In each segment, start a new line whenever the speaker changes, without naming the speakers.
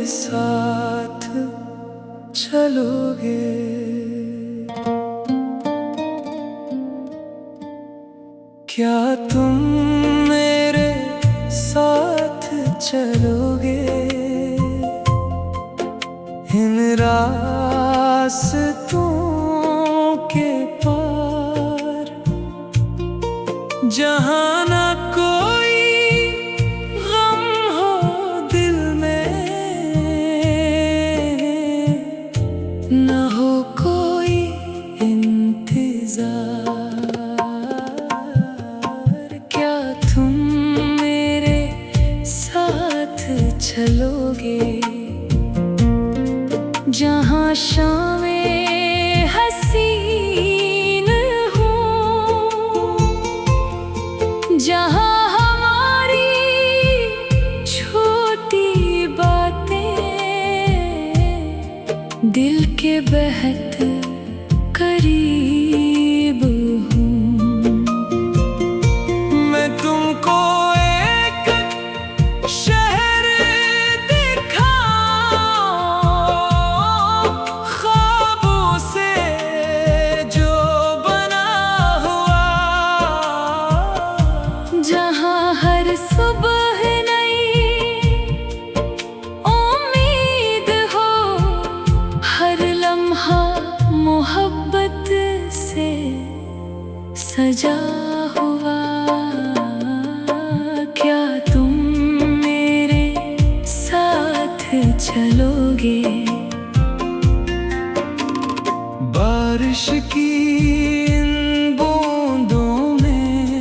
साथ चलोगे? क्या तुम मेरे साथ चलोगे इन रास्तों के पार, जहाँ ना कोई गम हो दिल में, न हो कोई इंतजार? क्या तुम मेरे साथ चलोगे जहाँ शामें हसीन हो, जहाँ हमारी छोटी बातें दिल के बेहद करीब हूँ? मैं तुमको एक शहर दिखाऊं, ख्वाबों से जो बना हुआ, जहाँ हर सुबह नई उम्मीद हो, हर लम्हा मोहब्बत से सजा हुआ। क्या तुम मेरे साथ चलोगे बारिश की इन बूंदों में,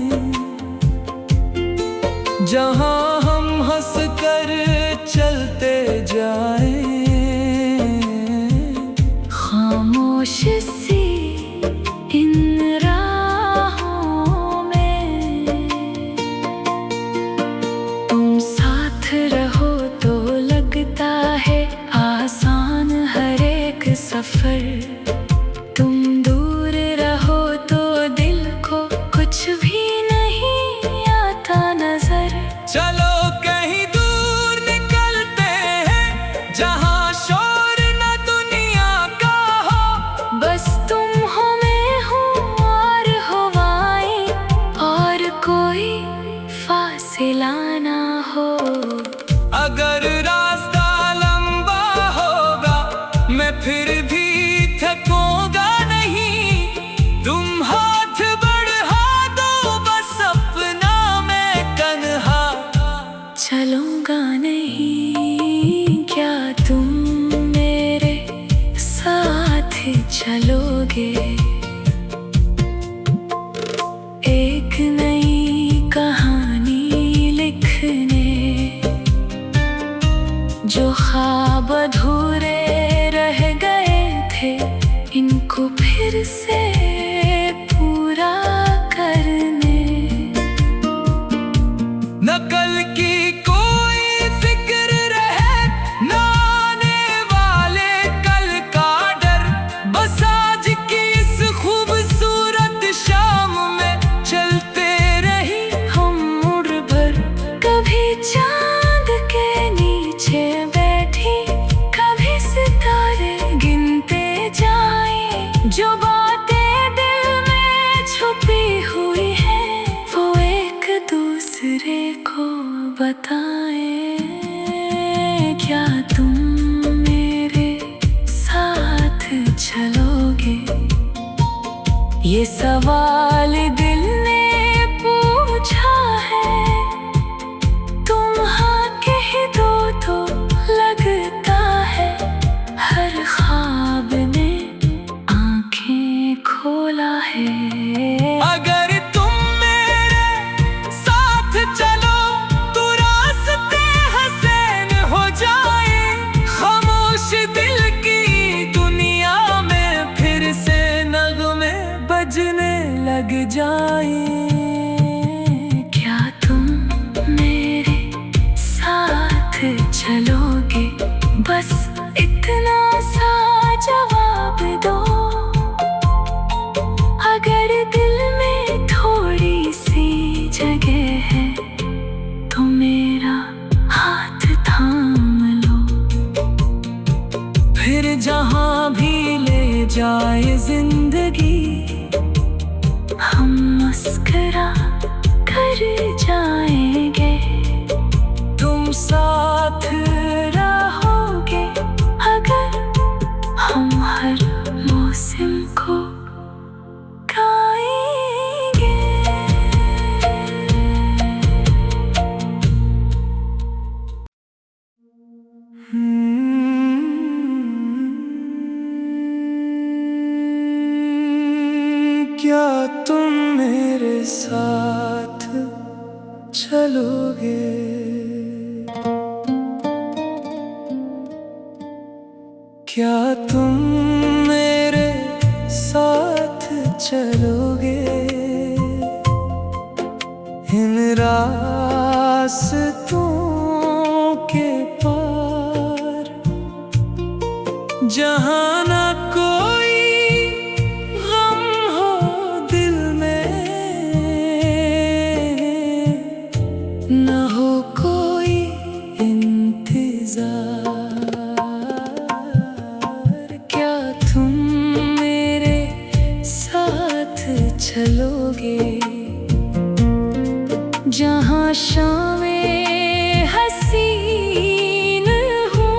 जहाँ हम हंस कर चलते जाएं, खामोश सी इन राहों में? तुम साथ रहो तो लगता है आसान हर एक सफर, तुम दूर रहो तो दिल को कुछ भी नहीं आता नजर। चलो कहीं दूर निकलते हैं, जहाँ शोर न दुनिया का हो, बस तुम हो मैं हूँ और हवाएं, और कोई फासिला ना हो। अगर रास्ता लंबा होगा मैं फिर भी थकूंगा नहीं, तुम हाथ बढ़ा दो बस अपना, मैं तन्हा चलूंगा नहीं। क्या तुम मेरे साथ चलोगे एक नई कहानी लिखने, जो ख्वाब अधूरे रह गए थे इनको फिर से पूरा करने? न कल की कोई फिक्र रहे, न आने वाले कल का डर, बस आज की इस खूबसूरत शाम में चलते रही हम उड़ भर। कभी चांद के नीचे बैठी, कभी सितारे गिनते जाए, जो बातें दिल में छुपी हुई हैं वो एक दूसरे को बताएं। क्या तुम मेरे साथ चलोगे? ये सवाल दिल ने पूछा है, तुम हाँ कह दो तो लगता है हर ख्वाब ने आंखें खोला है। अगर तुम मेरे साथ चलो तो रास्ते हसीन हो जाए, खामोश दिल की दुनिया में फिर से नगमे बजने लग जाए। क्या तुम मेरे साथ चलोगे? बस इतना सा जवाब दो, अगर दिल में थोड़ी सी जगह है तो मेरा हाथ थाम लो। जिंदगी हम मुस्कुरा कर जाएंगे। तुम साथ रहोगे अगर हम हर मौसम को गाएंगे। क्या तुम मेरे साथ चलोगे? क्या तुम मेरे साथ चलोगे? इन रास्तों के पार जहाँ ना कोई गम हो दिल में, न हो कोई इंतजार। क्या तुम मेरे साथ चलोगे? जहाँ शामें हसीन हो,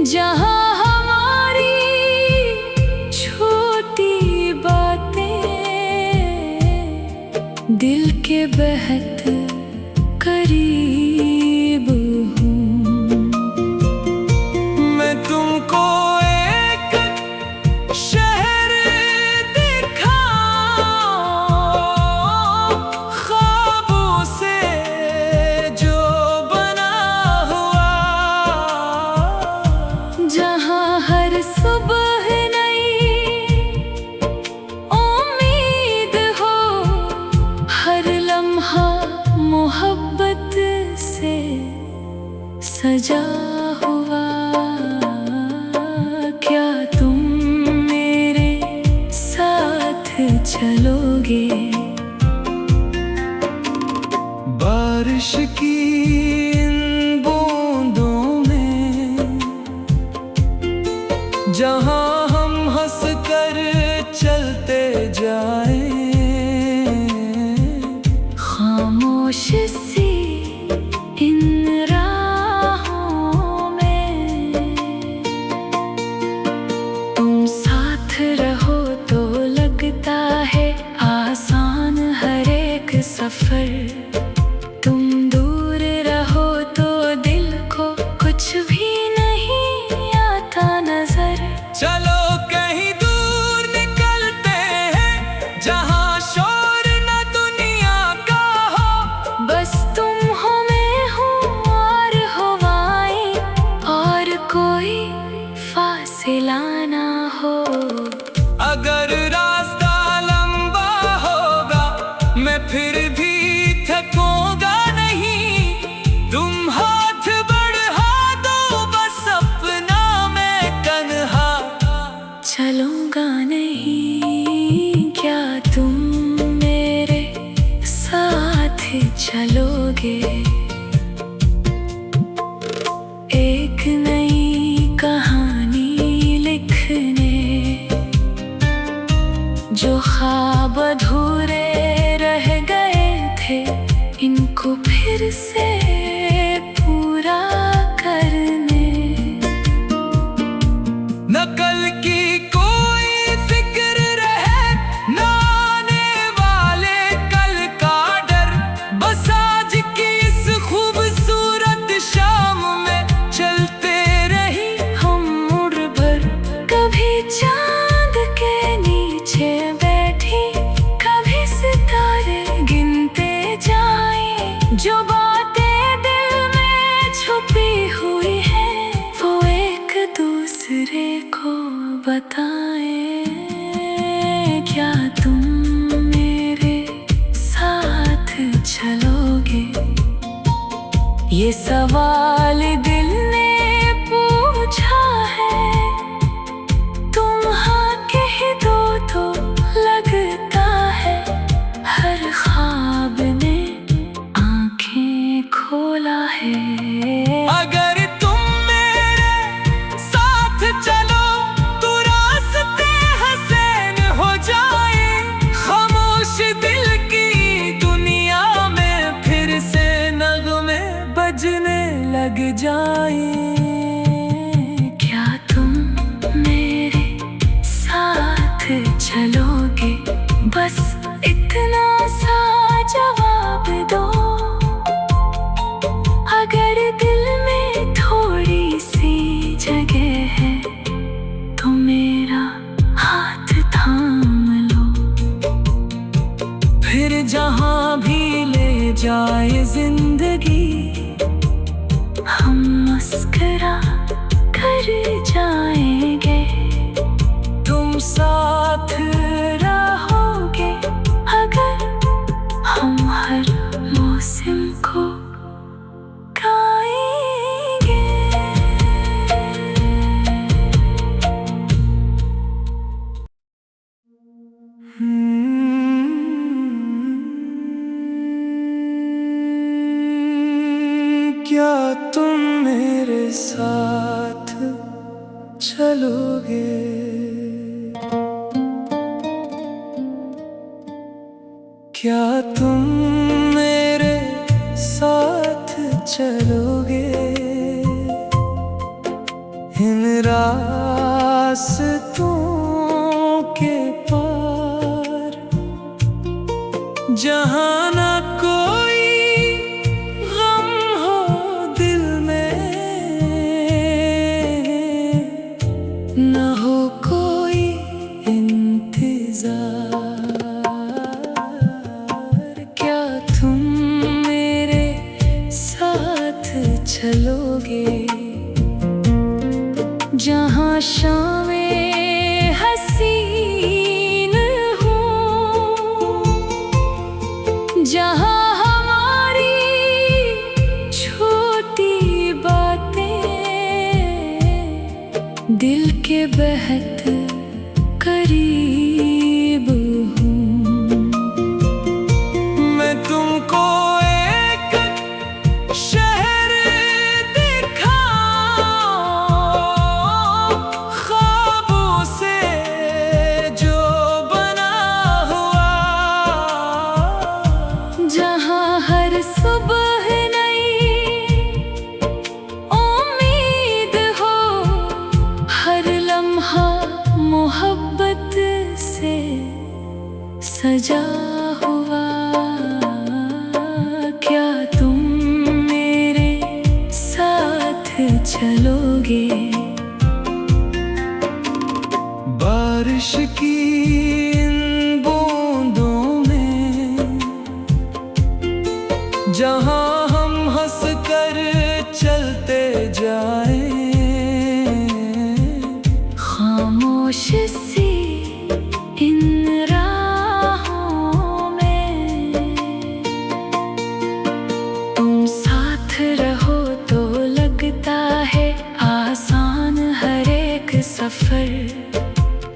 जहाँ हमारी छोटी बातें दिल के बेहद करीब हूँ। मैं तुमको एक शहर दिखाऊं, ख्वाबों से जो बना हुआ, जहाँ हर सुबह नई उम्मीद हो, हर लम्हा मोहब्बत से सजा हुआ। क्या तुम मेरे साथ चलोगे? बारिश की इन बूंदों में जहाँ हम हंस कर चलते जाएं, खामोश सी इन राहों में तुम साथ रहो तो लगता है आसान हर एक सफर। तुम दूर रहो तो दिल को कुछ भी नहीं आता नजर। चलो कहीं दूर निकलते हैं जहाँ शोर न दुनिया का हो, बस तुम हो मैं हूँ और हवाएं, और कोई फासिला ना हो। अगर रास्ता लंबा होगा मैं फिर भी थकूंगा नहीं। तुम हाथ बढ़ा दो बस अपना, मैं तन्हा चलूंगा नहीं। क्या तुम मेरे साथ चलोगे? एक नई कहानी लिखने, जो ख्वाब अधूरे रह गए थे, इनको फिर से पूरा करने। न कल की कोई फिक्र रहे, न आने वाले कल का डर, बस आज की इस खूबसूरत शाम में चलते रही हम मुड़ भर। कभी चांद के नीचे बैठी, कभी सितारे गिनते जाए, जो बातें दिल में छुपी हुई हैं वो एक दूसरे को बताएं। क्या तुम मेरे साथ चलोगे? ये सवाल दिल ने पूछा है, तुम हाँ कह दो तो लगता है हर ख्वाब ने आंखें खोला है। अगर तुम मेरे साथ चलो तो जाए जिंदगी,
हम मुस्कुरा कर जाएंगे।
तुम साथ
रहोगे अगर हम हर मौसम को गाएंगे।
क्या तुम मेरे साथ चलोगे? क्या तुम मेरे साथ चलोगे? इन रास्तों के पार, जहाँ ना कोई गम हो दिल में, न हो कोई इंतजार। क्या तुम मेरे साथ चलोगे?
जहाँ शामें हसीन हो, जहाँ हमारी छोटी बातें दिल के बेहद करीब हूँ।
मैं तुमको एक शहर दिखाऊं, ख्वाबों से जो बना हुआ,
जहाँ हर सुबह नई उम्मीद हो, हर लम्हा मोहब्बत से सजा हुआ। क्या तुम मेरे साथ चलोगे?
बारिश की इन बूंदों में, जहाँ हम हंस कर चलते जाएं,
खामोश सी इन राहों में तुम साथ रहो तो लगता है आसान हर एक सफर।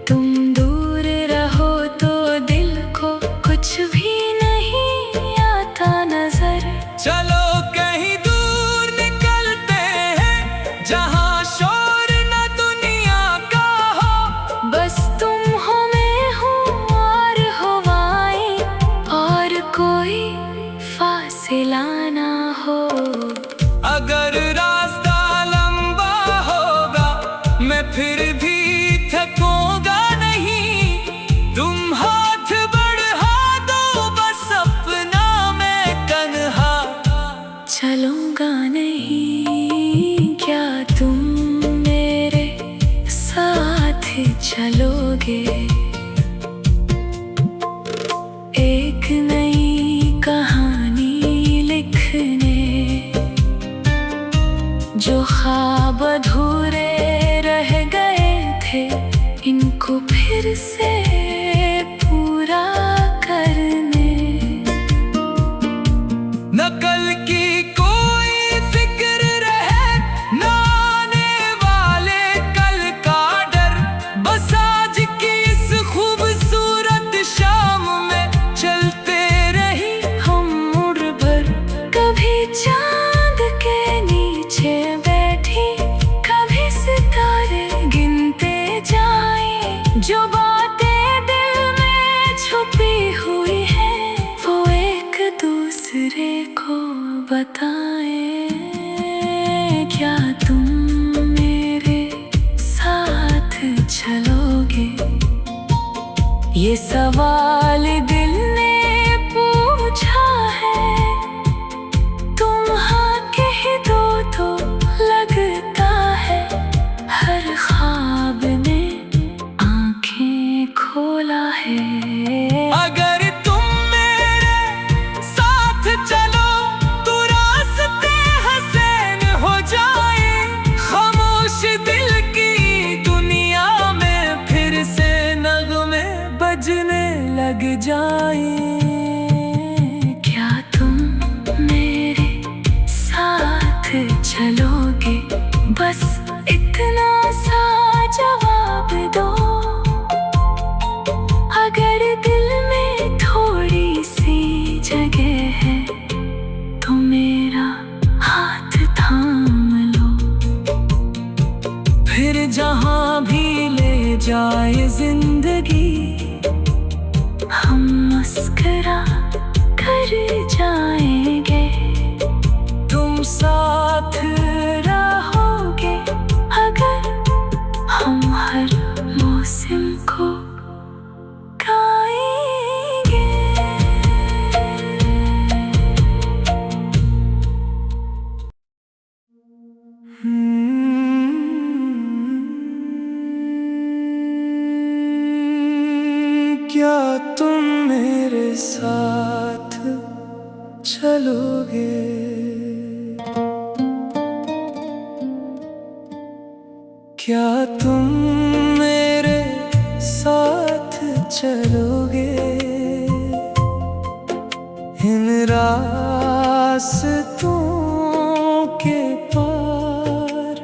तुम दूर रहो तो दिल को कुछ भी नहीं आता नजर।
चलो कहीं दूर निकलते हैं, जहाँ शोर न दुनिया का हो,
बस तुम हो मैं हूँ और हवाएं, और कोई फासिला ना हो।
अगर रास्ता लंबा होगा मैं फिर भी थकूंगा नहीं। तुम हाथ बढ़ा दो बस अपना, मैं तन्हा
चलूंगा नहीं। क्या तुम मेरे साथ चलोगे? एक नई कहानी लिखने, जो ख्वाब अधूरे रह गए थे, इनको फिर से पूरा करने।
न कल की कोई फिक्र रहे, न आने वाले कल का डर, बस आज की इस खूबसूरत शाम में चलते रही
हम मुड़ भर, कभी चांद के नीचे बैठी, कभी सितारे गिनते जाए। जो बातें दिल में छुपी हुई है, वो एक दूसरे को बताएं। क्या तुम मेरे साथ चलोगे? ये सवाल दिल ने पूछा है, तुम हाँ कह दो तो लगता है हर ख्वाब ने आंखें खोला है।
अगर तुम मेरे साथ चलो लग जाए।
क्या तुम मेरे साथ चलोगे? बस इतना सा जवाब दो। अगर दिल में थोड़ी सी जगह है तो मेरा हाथ थाम लो।
फिर जहां भी ले जाए जिंदगी,
हम मुस्कुरा कर जाएंगे।
तुम साथ रहोगे
अगर हम हर मौसम को गाएंगे।
क्या तुम मेरे साथ चलोगे? क्या तुम मेरे साथ चलोगे? इन रास्तों के पार,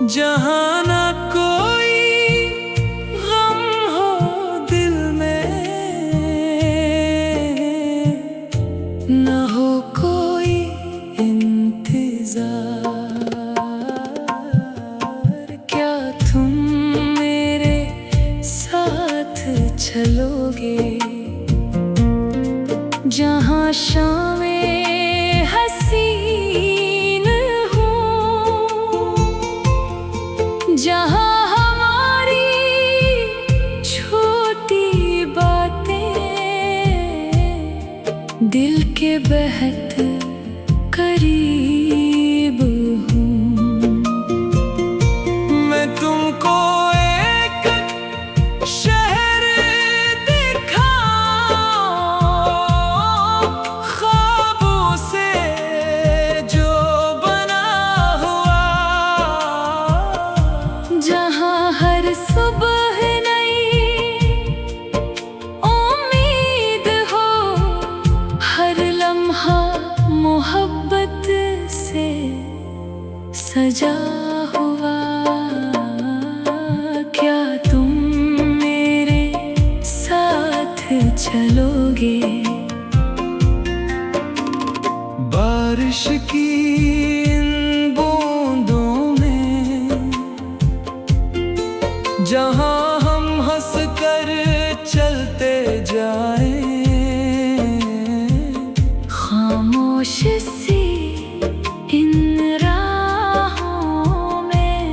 जहाँ ना कोई गम हो दिल में, न हो कोई इंतजार। क्या तुम मेरे साथ चलोगे? जहाँ शामें हसीन हो, जहाँ हमारी छोटी बातें दिल के बेहद करीब हूँ। मैं तुमको एक शहर ख्वाबों से जो बना हुआ,
जहाँ हर सुबह नई उम्मीद हो, हर लम्हा मोहब्बत से सजा हुआ। क्या तुम मेरे साथ चलोगे?
बारिश की इन बूंदों में, जहाँ हम हंस कर चलते जाएं,
खामोश सी इन राहों में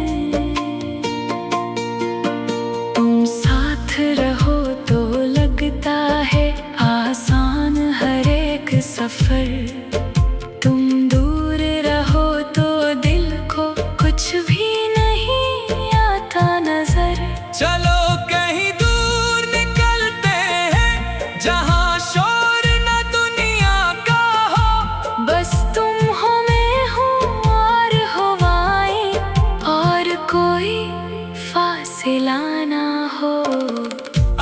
तुम साथ रहो तो लगता है आसान हर एक सफर। तुम दूर रहो तो दिल को कुछ भी नहीं आता नजर।
चलो कहीं दूर निकलते हैं, जहाँ शोर न दुनिया का हो।
बस तुम हो, मैं हूँ और हवाएं, और कोई फासिला ना हो।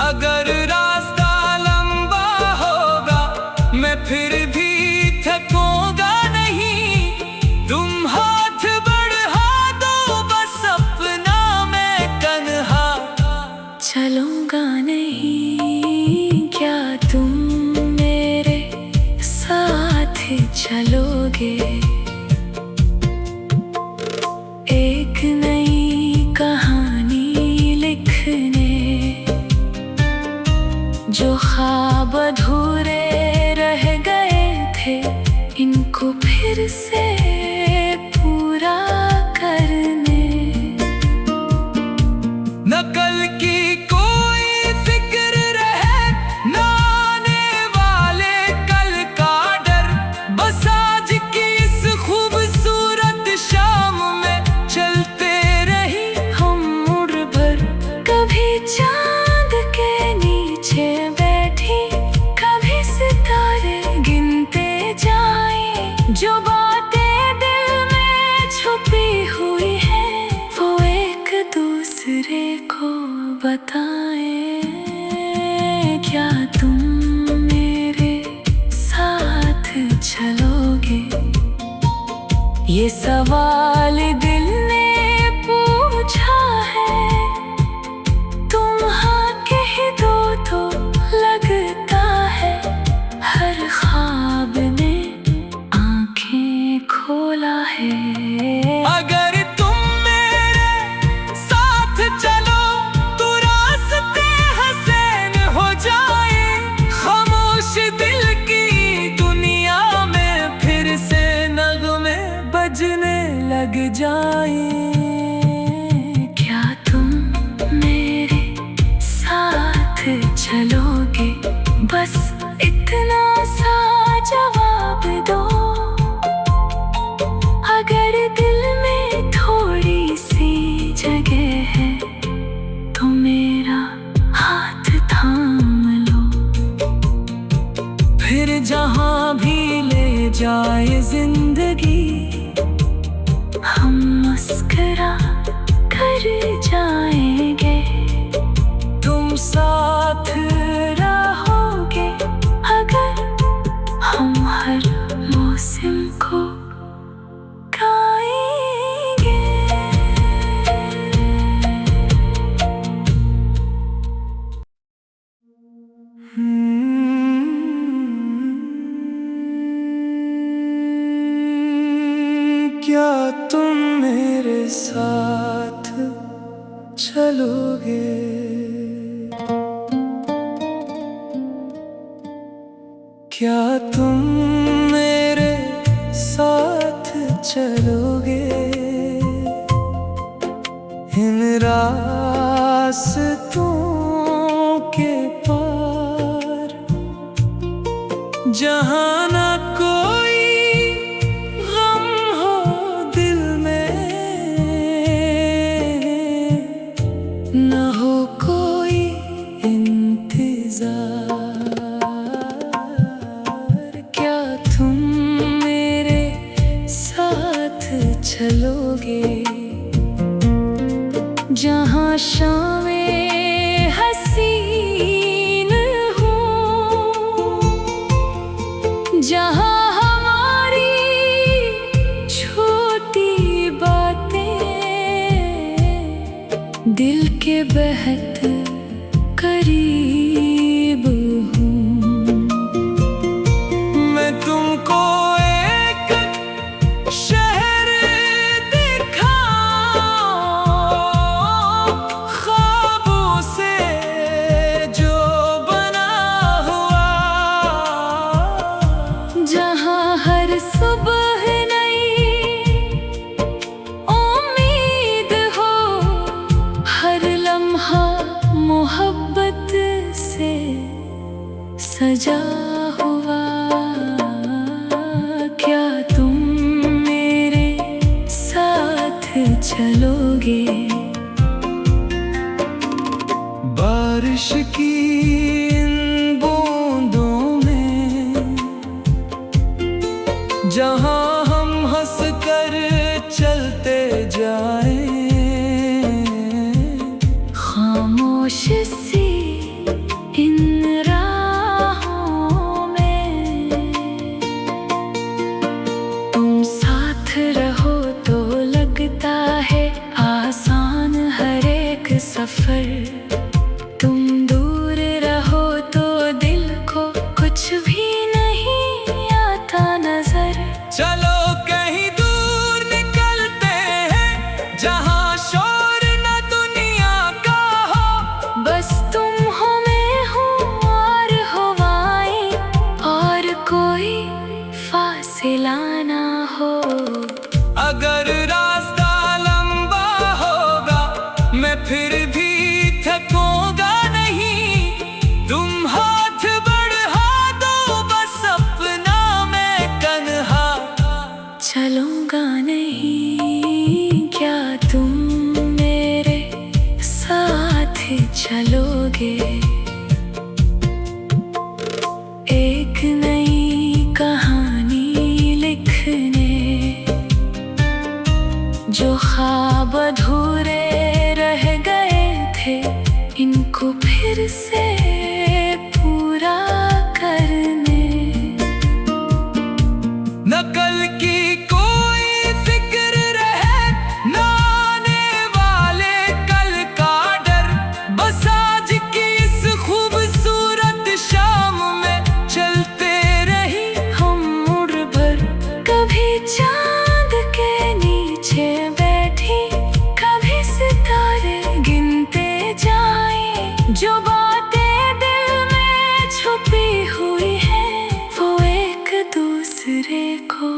अगर रास्ता लंबा होगा, मैं फिर भी थकूंगा नहीं। तुम हाथ बढ़ा दो बस अपना, मैं तन्हा
चलूंगा नहीं। क्या तुम मेरे साथ चलोगे? एक नई कहानी लिखने, जो ख्वाब अधूरे रह गए थे, इनको फिर से पूरा करने।
न कल की कोई फिक्र रहे, न आने वाले कल का डर। बस आज की इस खूबसूरत शाम में चलते रही
हम उड़ भर, कभी चांद के नीचे बैठी, कभी सितारे गिनते जाए। जो बातें दिल में छुपी हुई हैं, वो एक दूसरे को बताएं। क्या तुम मेरे साथ चलोगे? ये सवाल दिल ने पूछा है। तुम हाँ कह दो तो लगता है हर ख्वाब ने आंखें खोला है।
अगर तुम मेरे साथ चलो तो रास्ते हसीन हो जाए। खामोश दिल की दुनिया में फिर से नगमे बजने लग जाए।
क्या तुम मेरे साथ चलोगे? बस इतना सा जवाब दो। अगर दिल में थोड़ी सी जगह है तो मेरा हाथ थाम लो।
फिर जहां भी ले जाए जिंदगी
हम मुस्कुरा कर जाएंगे।
तुम साथ
रहोगे अगर हम हर मौसम को गाएंगे।
क्या तुम मेरे साथ चलोगे? क्या तुम मेरे साथ चलोगे? इन रास्तों के पार जहाँ ना कोई गम हो दिल में, न हो कोई इंतजार। क्या तुम मेरे साथ चलोगे?
जहाँ शामें हसीन हो, जहाँ हमारी छोटी बातें दिल के बेहद करीब हूँ।
मैं तुमको एक शहर ख्वाबों से जो बना हुआ,
जहाँ हर सुबह नई उम्मीद हो, हर लम्हा मोहब्बत से सजा हुआ। क्या तुम मेरे साथ चलोगे?
बारिश की इन बूंदों में जहाँ हम हंस कर चलते जाएं,
खामोश सी इन राहों में तुम साथ रहो तो लगता है आसान हर एक सफर। तुम दूर रहो तो दिल को कुछ भी नहीं आता नजर।
चलो कहीं दूर निकलते हैं जहाँ शोर न दुनिया का हो।
बस तुम हो मैं हूँ और हवाएं, और कोई फासिला ना हो।
अगर रास्ता लंबा होगा मैं फिर भी थकूंगा नहीं। तुम हाथ बढ़ा दो बस अपना मैं कन्हा
चलूंगा नहीं। क्या तुम मेरे साथ चलोगे? एक नई कहानी लिखने, जो ख्वाब अधूरे रह गए थे, इनको फिर से जो बातें दिल में छुपी हुई है वो एक दूसरे को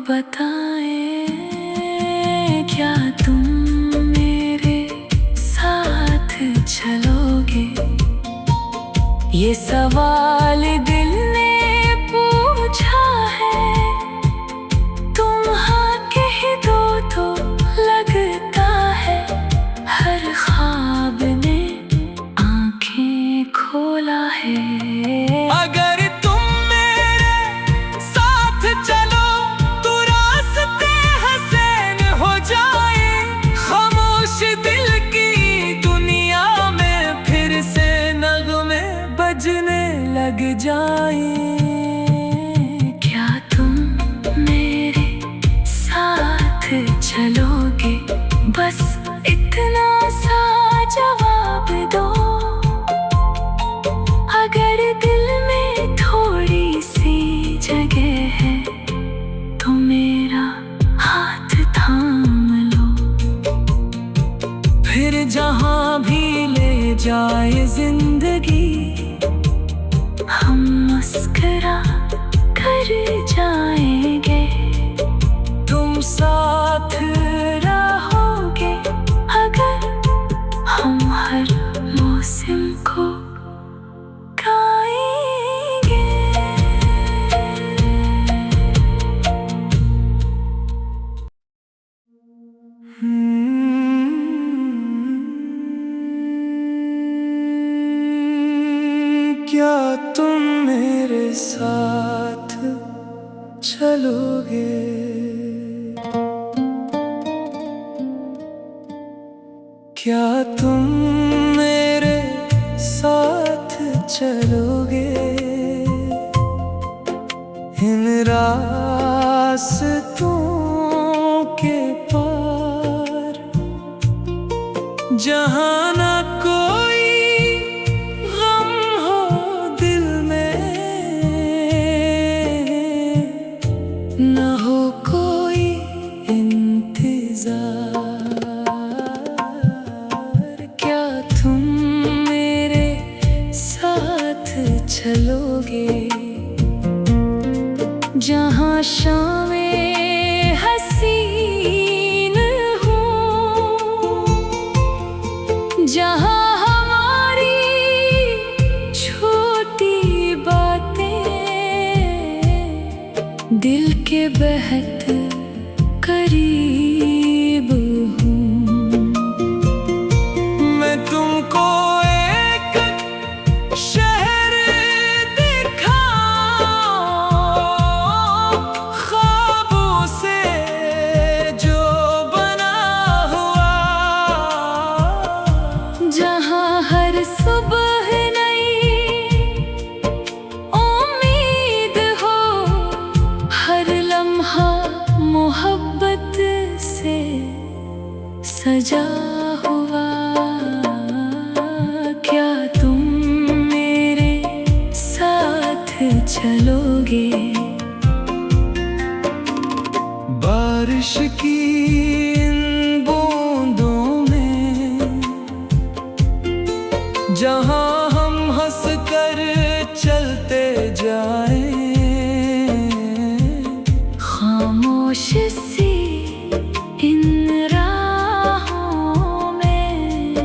बताएं। क्या तुम मेरे साथ चलोगे? ये सवाल दिल ने पूछा है। तुम हाँ कह दो तो लगता है हर ख्वाब ने आंखें खोला है।
अगर तुम मेरे साथ चलो तो रास्ते हसीन हो जाए। खामोश दिल की दुनिया में फिर से नगमे बजने लग जाए।
क्या तुम मेरे साथ चलोगे? बस इतना सा जवाब दो। अगर दिल में थोड़ी सी जगह है तो मेरा हाथ थाम लो।
फिर जहां भी ले जाए जिंदगी
हम मुस्कुरा कर जाएंगे।
तुम साथ
रहोगे अगर हम हर मौसम को गाएंगे।
क्या तुम मेरे साथ चलोगे? क्या तुम मेरे साथ चलोगे? इन रास्तों के पार जहाँ ना कोई गम हो दिल में, न हो कोई इंतजार। क्या तुम मेरे साथ चलोगे?
जहाँ शामें हसीन हो, जहाँ हमारी छोटी बातें दिल के बेहद करीब हूँ।
मैं तुमको एक शहर ख्वाबों से जो बना हुआ,
जहाँ हर सुबह नई उम्मीद हो, हर लम्हा मोहब्बत से सजा हुआ। क्या तुम मेरे साथ चलोगे?
बारिश की इन बूंदों में जहाँ हम हंस कर चलते जाएं।
खामोश सी इन राहों में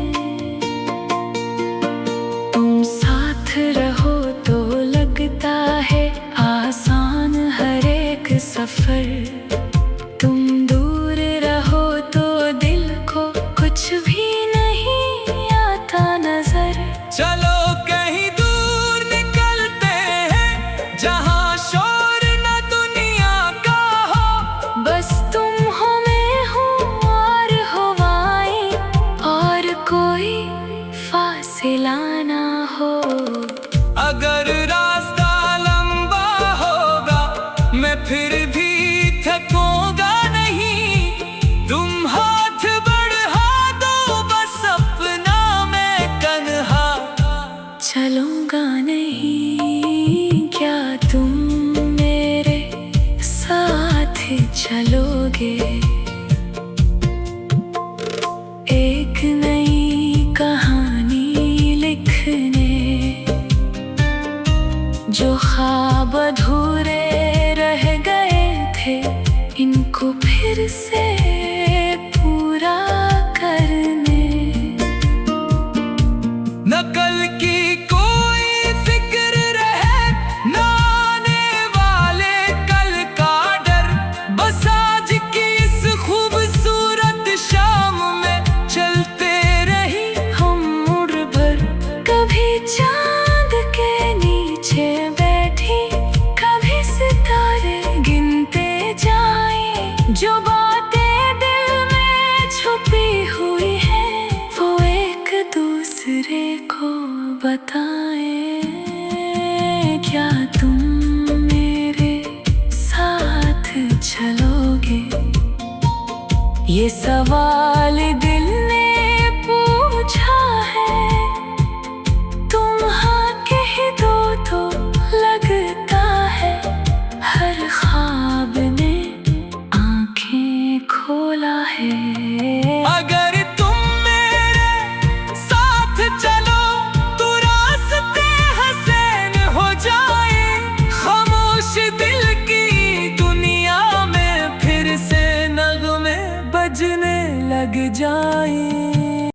तुम साथ रहो तो लगता है आसान हर एक सफर। तुम दूर रहो तो दिल को कुछ भी नहीं आता नजर।
चलो कहीं दूर निकलते हैं जहाँ शोर न दुनिया का हो।
बस तुम हो मैं हूँ और हवाएं, और कोई फासिला ना हो।
अगर रास्ता लंबा होगा मैं फिर भी थकूंगा नहीं। तुम हाथ बढ़ा दो बस अपना मैं तन्हा
चलूंगा नहीं। क्या तुम मेरे साथ चलोगे? एक नई कहानी लिख
न कल की कोई फिक्र रहे, न आने वाले कल का डर। बस आज की इस खूबसूरत शाम में चलते रही
हम उड़ भर, कभी चांद के नीचे बैठी, कभी सितारे गिनते जाए। जो बातें दिल में छुपी हुई है वो एक दूसरे को बता